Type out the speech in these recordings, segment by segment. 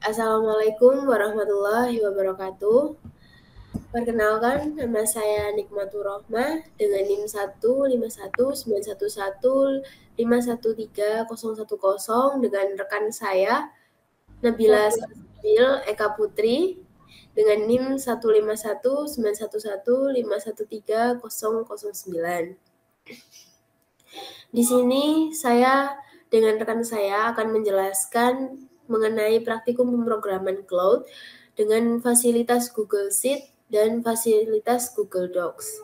Assalamualaikum warahmatullahi wabarakatuh. Perkenalkan, nama saya Nikmatur Rohmah dengan NIM 15191913010 dengan rekan saya Nabila Salsabil Eka Putri dengan NIM 1519111513009. Di sini saya dengan rekan saya akan menjelaskan mengenai praktikum pemrograman cloud dengan fasilitas Google Sheet dan fasilitas Google Docs.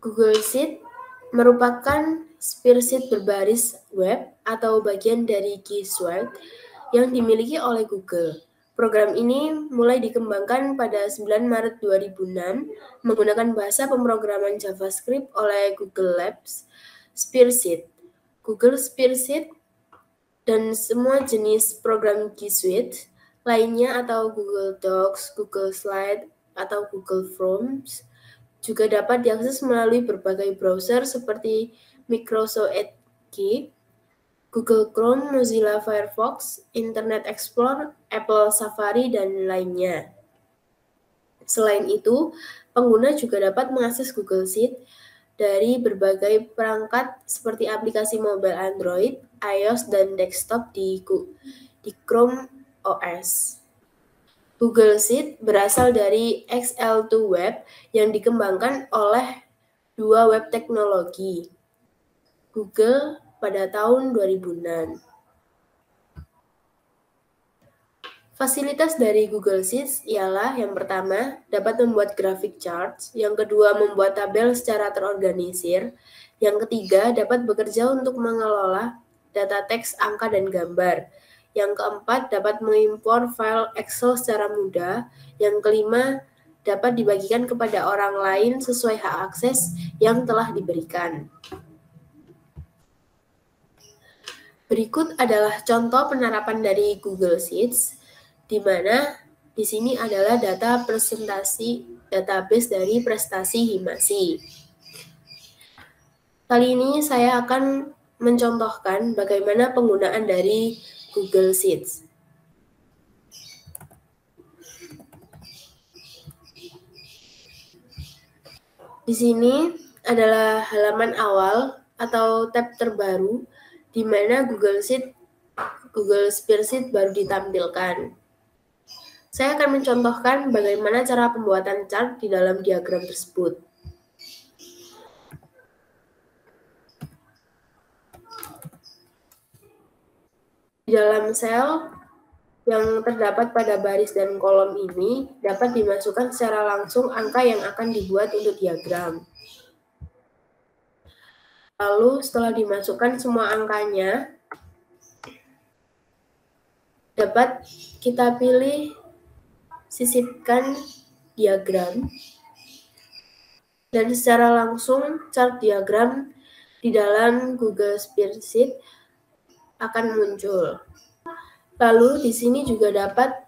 Google Sheet merupakan spreadsheet berbaris web atau bagian dari G-Suite yang dimiliki oleh Google. Program ini mulai dikembangkan pada 9 Maret 2006 menggunakan bahasa pemrograman JavaScript oleh Google Labs Spreadsheet. Google Spreadsheet dan semua jenis program G Suite lainnya atau Google Docs, Google Slide, atau Google Forms juga dapat diakses melalui berbagai browser seperti Microsoft Edge, Google Chrome, Mozilla Firefox, Internet Explorer, Apple Safari, dan lainnya. Selain itu, pengguna juga dapat mengakses Google Sheet dari berbagai perangkat seperti aplikasi mobile Android, iOS, dan desktop di Chrome OS. Google Sheet berasal dari XL2 Web yang dikembangkan oleh dua web teknologi, Google pada tahun 2006. Fasilitas dari Google Sheets ialah yang pertama, dapat membuat grafik charts, yang kedua, membuat tabel secara terorganisir, yang ketiga, dapat bekerja untuk mengelola data teks, angka, dan gambar, yang keempat, dapat mengimpor file Excel secara mudah, yang kelima, dapat dibagikan kepada orang lain sesuai hak akses yang telah diberikan. Berikut adalah contoh penerapan dari Google Sheets, di mana di sini adalah data presentasi database dari prestasi Himasi. Kali ini saya akan mencontohkan bagaimana penggunaan dari Google Sheets. Di sini adalah halaman awal atau tab terbaru di mana Google Spreadsheet baru ditampilkan. Saya akan mencontohkan bagaimana cara pembuatan chart di dalam diagram tersebut. Di dalam sel yang terdapat pada baris dan kolom ini dapat dimasukkan secara langsung angka yang akan dibuat untuk diagram. Lalu setelah dimasukkan semua angkanya, dapat kita pilih sisipkan diagram, dan secara langsung chart diagram di dalam Google Spreadsheet akan muncul. Lalu di sini juga dapat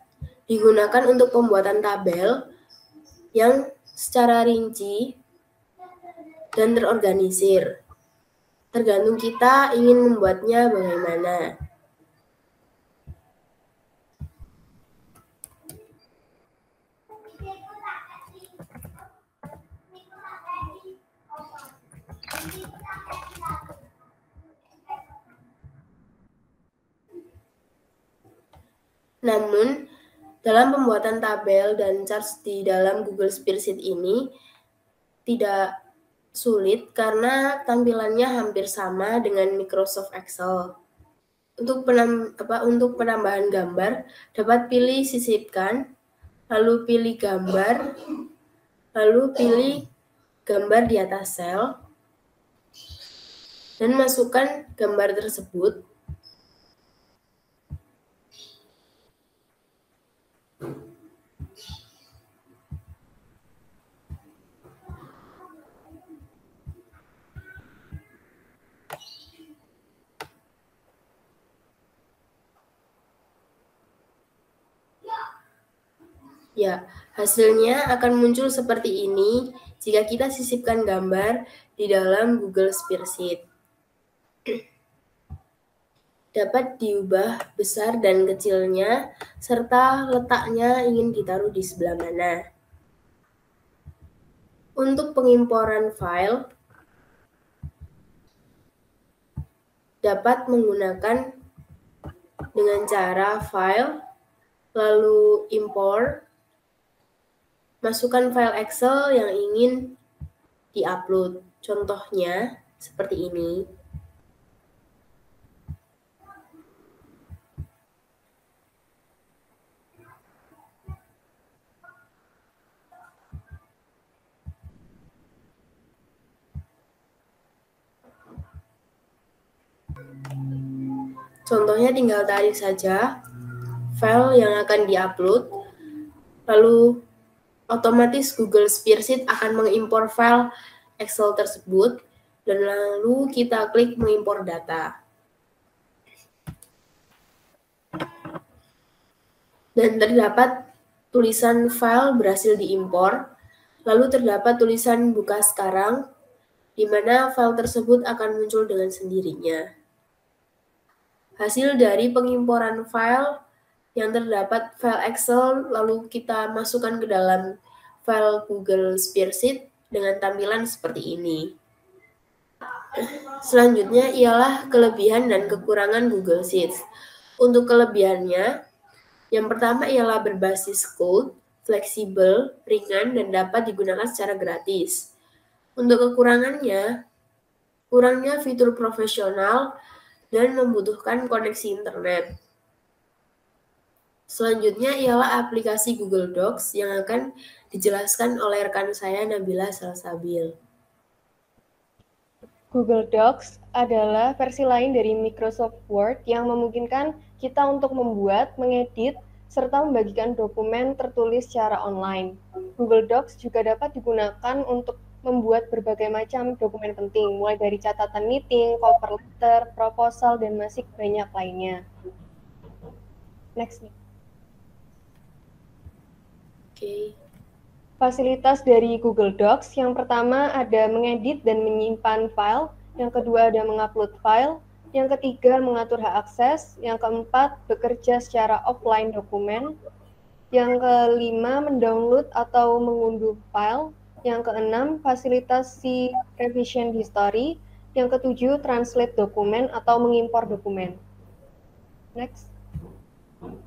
digunakan untuk pembuatan tabel yang secara rinci dan terorganisir. Tergantung kita ingin membuatnya bagaimana. Namun, dalam pembuatan tabel dan charts di dalam Google Spreadsheet ini tidak sulit karena tampilannya hampir sama dengan Microsoft Excel. Untuk penambahan gambar, dapat pilih sisipkan, lalu pilih gambar, lalu pilih gambar di atas sel, dan masukkan gambar tersebut. Ya, hasilnya akan muncul seperti ini jika kita sisipkan gambar di dalam Google Spreadsheet. dapat diubah besar dan kecilnya, serta letaknya ingin ditaruh di sebelah mana. Untuk pengimporan file, dapat menggunakan dengan cara file, lalu import, masukkan file Excel yang ingin di-upload. Contohnya seperti ini. Contohnya tinggal tarik saja file yang akan di-upload, lalu otomatis Google Spreadsheet akan mengimpor file Excel tersebut, dan lalu kita klik mengimpor data. Dan terdapat tulisan file berhasil diimpor, lalu terdapat tulisan buka sekarang, di mana file tersebut akan muncul dengan sendirinya. Hasil dari pengimporan file yang terdapat file Excel, lalu kita masukkan ke dalam file Google Spreadsheet dengan tampilan seperti ini. Selanjutnya ialah kelebihan dan kekurangan Google Sheets. Untuk kelebihannya, yang pertama ialah berbasis code, fleksibel, ringan, dan dapat digunakan secara gratis. Untuk kekurangannya, kurangnya fitur profesional dan membutuhkan koneksi internet. Selanjutnya ialah aplikasi Google Docs yang akan dijelaskan oleh rekan saya Nabila Salsabil. Google Docs adalah versi lain dari Microsoft Word yang memungkinkan kita untuk membuat, mengedit, serta membagikan dokumen tertulis secara online. Google Docs juga dapat digunakan untuk membuat berbagai macam dokumen penting, mulai dari catatan meeting, cover letter, proposal, dan masih banyak lainnya. Next. Oke. Fasilitas dari Google Docs, yang pertama ada mengedit dan menyimpan file, yang kedua ada mengupload file, yang ketiga mengatur hak akses, yang keempat bekerja secara offline dokumen, yang kelima mendownload atau mengunduh file, yang keenam fasilitasi revision history, yang ketujuh translate dokumen atau mengimpor dokumen. Next.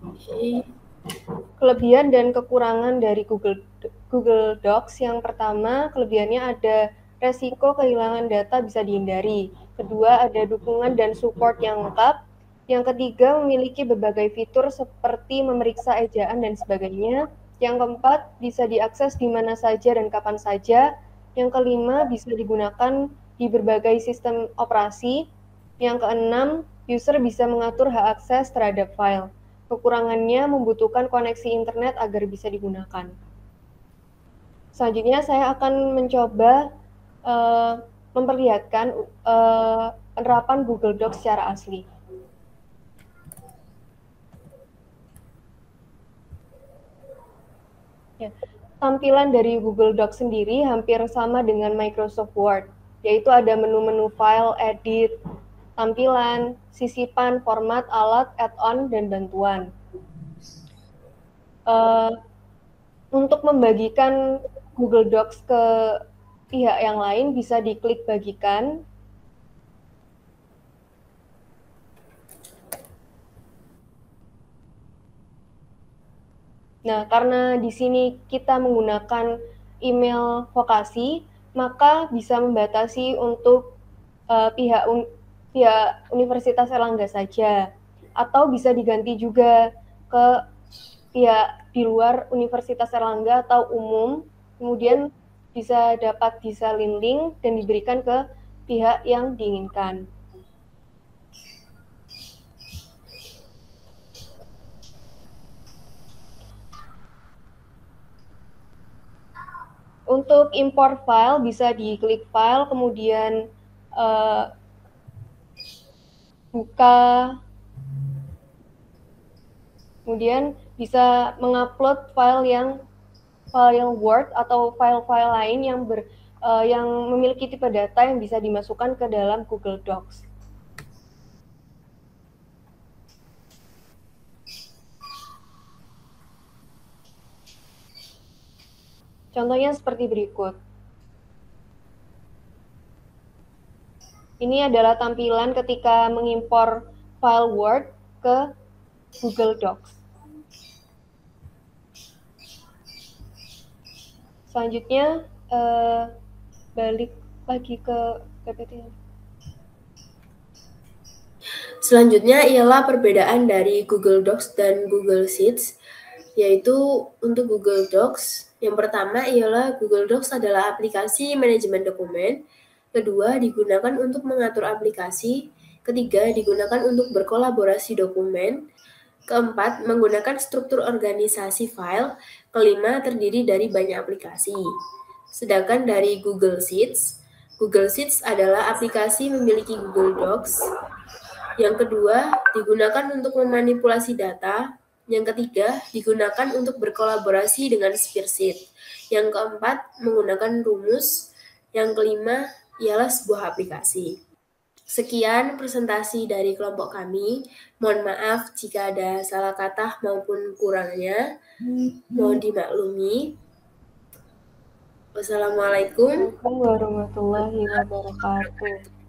Okay. Kelebihan dan kekurangan dari Google Docs. Yang pertama, kelebihannya ada resiko kehilangan data bisa dihindari. Kedua, ada dukungan dan support yang lengkap. Yang ketiga, memiliki berbagai fitur seperti memeriksa ejaan dan sebagainya. Yang keempat, bisa diakses di mana saja dan kapan saja. Yang kelima, bisa digunakan di berbagai sistem operasi. Yang keenam, user bisa mengatur hak akses terhadap file. Kekurangannya membutuhkan koneksi internet agar bisa digunakan. Selanjutnya saya akan mencoba memperlihatkan penerapan Google Docs secara asli. Ya, tampilan dari Google Docs sendiri hampir sama dengan Microsoft Word, yaitu ada menu-menu file, edit, tampilan, sisipan, format, alat, add-on, dan bantuan. Untuk membagikan Google Docs ke pihak yang lain bisa diklik bagikan. Nah, karena di sini kita menggunakan email vokasi, maka bisa membatasi untuk pihak Universitas Erlangga saja, atau bisa diganti juga ke pihak di luar Universitas Erlangga atau umum, kemudian bisa dapat disalin link dan diberikan ke pihak yang diinginkan. Untuk import file bisa diklik file, kemudian buka, kemudian bisa mengupload file Word atau file-file lain yang memiliki tipe data yang bisa dimasukkan ke dalam Google Docs. Contohnya seperti berikut. Ini adalah tampilan ketika mengimpor file Word ke Google Docs. Selanjutnya, balik lagi ke PPT. Selanjutnya ialah perbedaan dari Google Docs dan Google Sheets, yaitu untuk Google Docs. Yang pertama ialah Google Docs adalah aplikasi manajemen dokumen. Kedua, digunakan untuk mengatur aplikasi. Ketiga, digunakan untuk berkolaborasi dokumen. Keempat, menggunakan struktur organisasi file. Kelima, terdiri dari banyak aplikasi. Sedangkan dari Google Sheets adalah aplikasi memiliki Google Docs. Yang kedua, digunakan untuk memanipulasi data. Yang ketiga, digunakan untuk berkolaborasi dengan spreadsheet. Yang keempat, menggunakan rumus. Yang kelima, ialah sebuah aplikasi. Sekian presentasi dari kelompok kami. Mohon maaf jika ada salah kata maupun kurangnya. Mohon dimaklumi. Wassalamualaikum warahmatullahi wabarakatuh.